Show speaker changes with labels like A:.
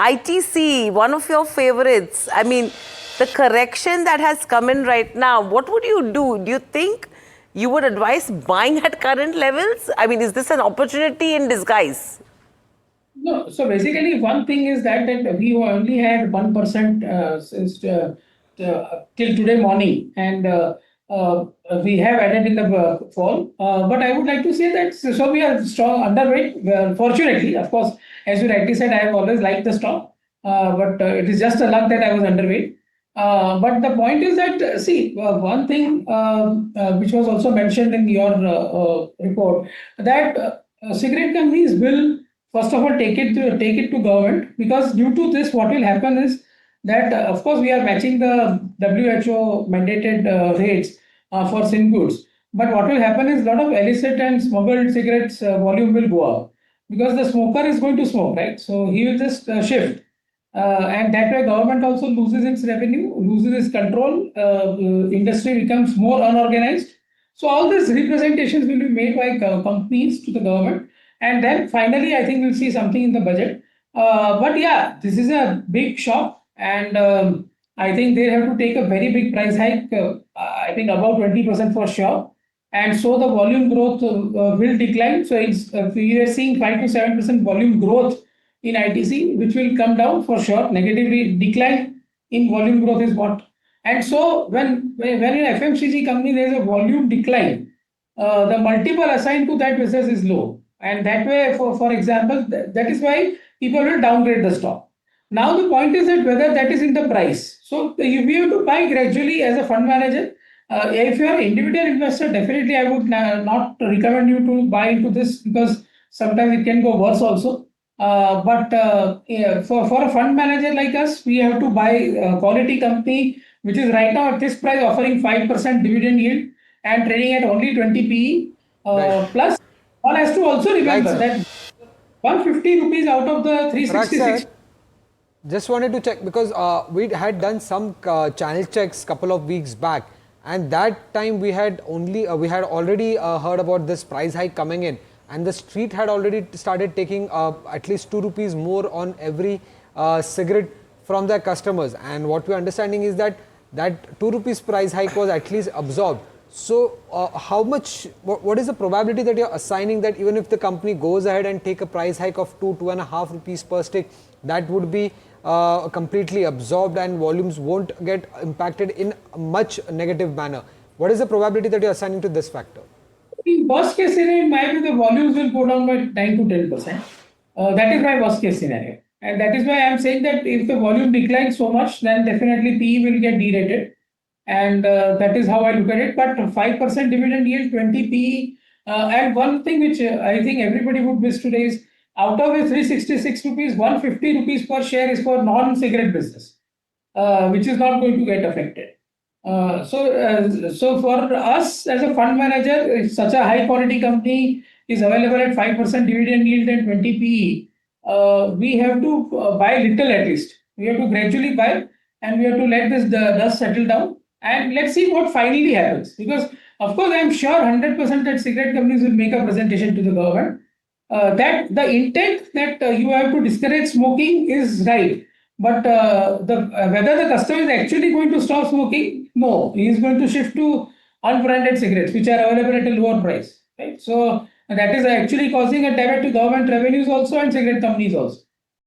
A: ITC, one of your favorites. I mean, the correction that has come in right now, what would you do? Do you think you would advise buying at current levels? I mean, is this an opportunity in disguise?
B: No, so basically, one thing is that we only had 1% since till today morning, and we have added in the fall. But I would like to say that so we are strong underweight. Well, fortunately, of course, as you rightly said, I have always liked the stock, but it is just a luck that I was underweight. But the point is that see one thing which was also mentioned in your report that cigarette companies will first of all take it to government, because due to this what will happen is that of course we are matching the WHO mandated rates for sin goods, but what will happen is a lot of illicit and smuggled cigarettes volume will go up, because the smoker is going to smoke, right? So he will just shift, and that way government also loses its revenue, loses its control, industry becomes more unorganized. So all these representations will be made by companies to the government, and then finally I think we'll see something in the budget. But yeah, this is a big shock, and I think they have to take a very big price hike, I think about 20% for sure. And so the volume growth will decline. So we are seeing 5 to 7% volume growth in ITC, which will come down for sure. Negatively decline in volume growth is what. And so when in FMCG company there is a volume decline, the multiple assigned to that business is low. And that way, for example, that is why people will downgrade the stock. Now the point is that whether that is in the price. So we have to buy gradually as a fund manager. If you are an individual investor, definitely I would not recommend you to buy into this, because sometimes it can go worse also. But yeah, for a fund manager like us, we have to buy a quality company, which is right now at this price offering 5% dividend yield and trading at only 20 PE.
C: Right.
B: Plus, one has to also
C: Right,
B: remember
C: sir.
B: that 150 rupees out of the
C: Parag
B: 366.
C: sir, just wanted to check because we had done some channel checks couple of weeks back, and that time we had already heard about this price hike coming in, and the street had already started taking at least 2 rupees more on every cigarette from their customers. And what we are understanding is that that 2 rupees price hike was at least absorbed. So how much, what is the probability that you're assigning that even if the company goes ahead and take a price hike of 2.5 rupees per stick, that would be completely absorbed and volumes won't get impacted in a much negative manner? What is the probability that you're assigning to this factor?
B: In worst case scenario, in my view, the volumes will go down by 9 to 10%. That is my worst case scenario. And that is why I'm saying that if the volume declines so much, then definitely PE will get derated. And that is how I look at it. But 5% dividend yield, 20 PE. And one thing which I think everybody would miss today is out of a 366 rupees, 150 rupees per share is for non-cigarette business, which is not going to get affected. So for us as a fund manager, if such a high quality company is available at 5% dividend yield and 20 PE, we have to buy little at least. We have to gradually buy, and we have to let this dust settle down, and let's see what finally happens. Because of course, I'm sure 100% that cigarette companies will make a presentation to the government. That the intent that you have to discourage smoking is right, but whether the customer is actually going to stop smoking, no, he is going to shift to unbranded cigarettes, which are available at a lower price. Right, so that is actually causing a damage to government revenues also and cigarette companies also.